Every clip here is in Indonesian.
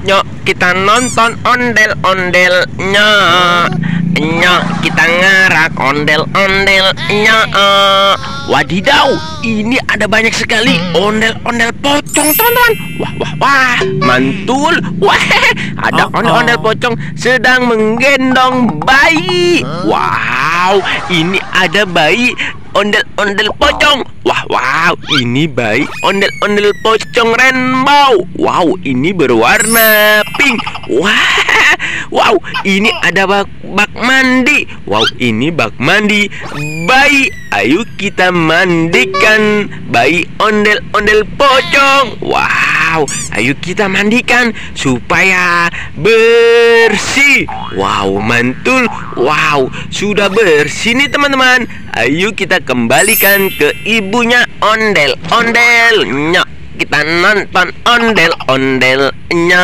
Nyok, kita nonton ondel-ondelnya. Nyok, kita ngarak ondel-ondelnya. Wadidaw, ini ada banyak sekali ondel-ondel pocong, teman-teman. Wah, wah, wah, mantul. Wah, ada ondel-ondel pocong sedang menggendong bayi. Wow, ini ada bayi ondel-ondel pocong. Wah, wow, ini bayi ondel-ondel pocong rainbow. Wow, ini berwarna pink. Wah, wow, ini ada bak mandi. Wow, ini bak mandi bayi. Ayo kita mandikan bayi ondel-ondel pocong. Wow, ayo kita mandikan supaya bersih. Wow, mantul. Wow, sudah bersih nih teman-teman. Ayo kita kembalikan ke ibunya ondel-ondel. Nyok, kita nonton ondel-ondelnya.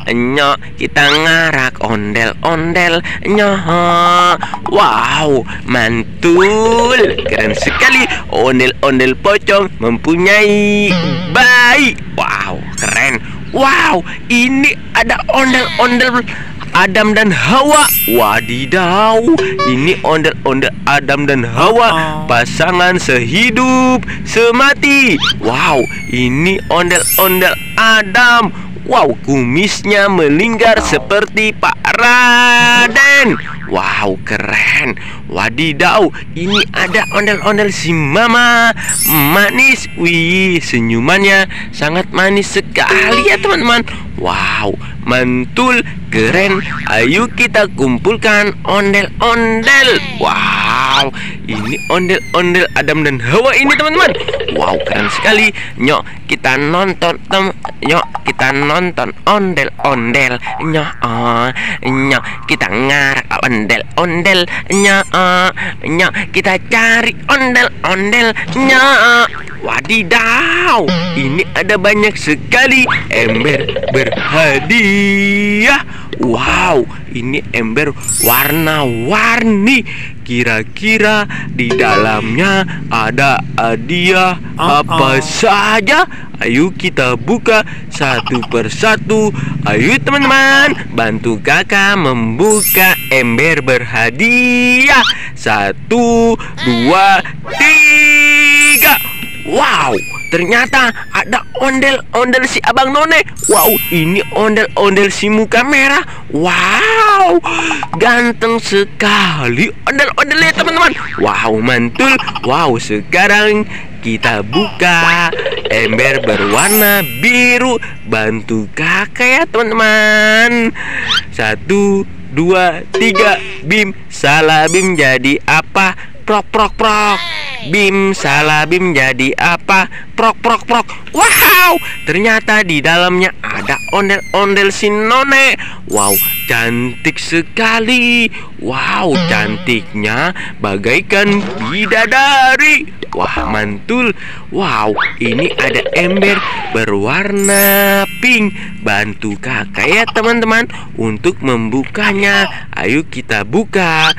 Nyok, kita ngarak ondel-ondelnya. Wow, mantul. Keren sekali. Ondel-ondel pocong mempunyai bayi. Wow, keren. Wow, ini ada ondel-ondel Adam dan Hawa. Wadidaw, ini ondel-ondel Adam dan Hawa, pasangan sehidup semati. Wow, ini ondel-ondel Adam. Wow, kumisnya melingkar seperti Pak Raden. Wow, keren. Wadidaw, ini ada ondel-ondel si Mama manis. Wih, senyumannya sangat manis sekali ya teman-teman. Wow, mantul, keren. Ayo kita kumpulkan ondel-ondel. Wow, ini ondel-ondel Adam dan Hawa ini teman-teman. Wow, keren sekali. Nyok, kita nonton Nyok, kita nonton ondel-ondel. Nyok, kita ngarak ondel-ondelnya. Nyok, kita cari ondel-ondelnya. Wadidaw, ini ada banyak sekali ember berhadiah. Wow, ini ember warna-warni. Kira-kira di dalamnya ada hadiah apa saja? Ayo kita buka satu persatu. Ayo teman-teman, bantu kakak membuka ember berhadiah. 1, 2, 3. Wow, ternyata ada ondel-ondel si Abang None. Wow, ini ondel-ondel si muka merah. Wow, ganteng sekali ondel-ondelnya teman-teman. Wow, mantul. Wow, sekarang kita buka ember berwarna biru. Bantu kakak ya teman-teman. 1, 2, 3. Bim salah bim jadi apa? Prok prok prok. Bim salah bim jadi apa? Prok prok prok. Wow, ternyata di dalamnya ada ondel-ondel si None. Wow, cantik sekali. Wow, cantiknya bagaikan bidadari. Wah, mantul. Wow, ini ada ember berwarna pink. Bantu kakak ya teman-teman untuk membukanya. Ayo kita buka.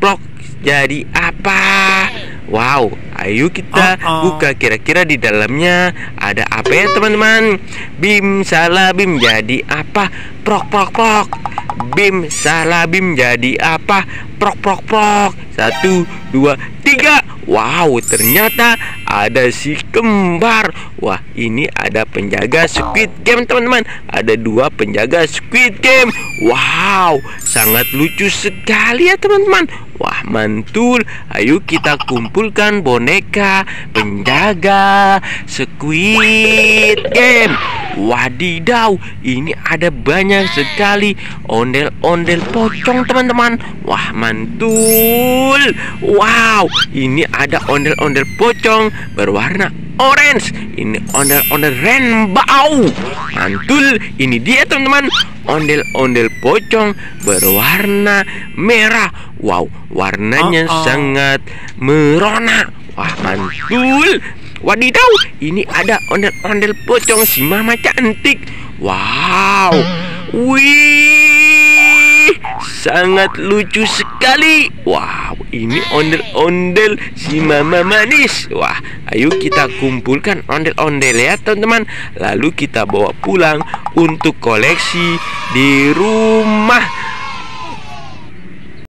Plok, jadi apa? Wow, ayo kita buka. Kira-kira di dalamnya ada apa ya teman-teman? Bim salah bim jadi apa? Prok prok prok. Bim salah bim jadi apa? Prok prok prok. 1, 2, 3. Wow, ternyata ada si kembar. Wah, ini ada penjaga Squid Game teman-teman. Ada 2 penjaga Squid Game. Wow, sangat lucu sekali ya teman-teman. Wah, mantul. Ayo kita kumpulkan boneka penjaga Squid Game. Wadidaw, ini ada banyak sekali ondel-ondel pocong teman-teman. Wah, mantul. Wow, ini ada ondel-ondel pocong berwarna orange. Ini ondel-ondel rainbow. Mantul, ini dia teman-teman, ondel-ondel pocong berwarna merah. Wow, warnanya sangat merona. Wah, mantul. Wadidaw, ini ada ondel-ondel pocong si Mama cantik. Wow, wih, sangat lucu sekali. Wow, ini ondel-ondel si Mama manis. Wah, ayo kita kumpulkan ondel-ondel ya teman-teman. Lalu kita bawa pulang untuk koleksi di rumah.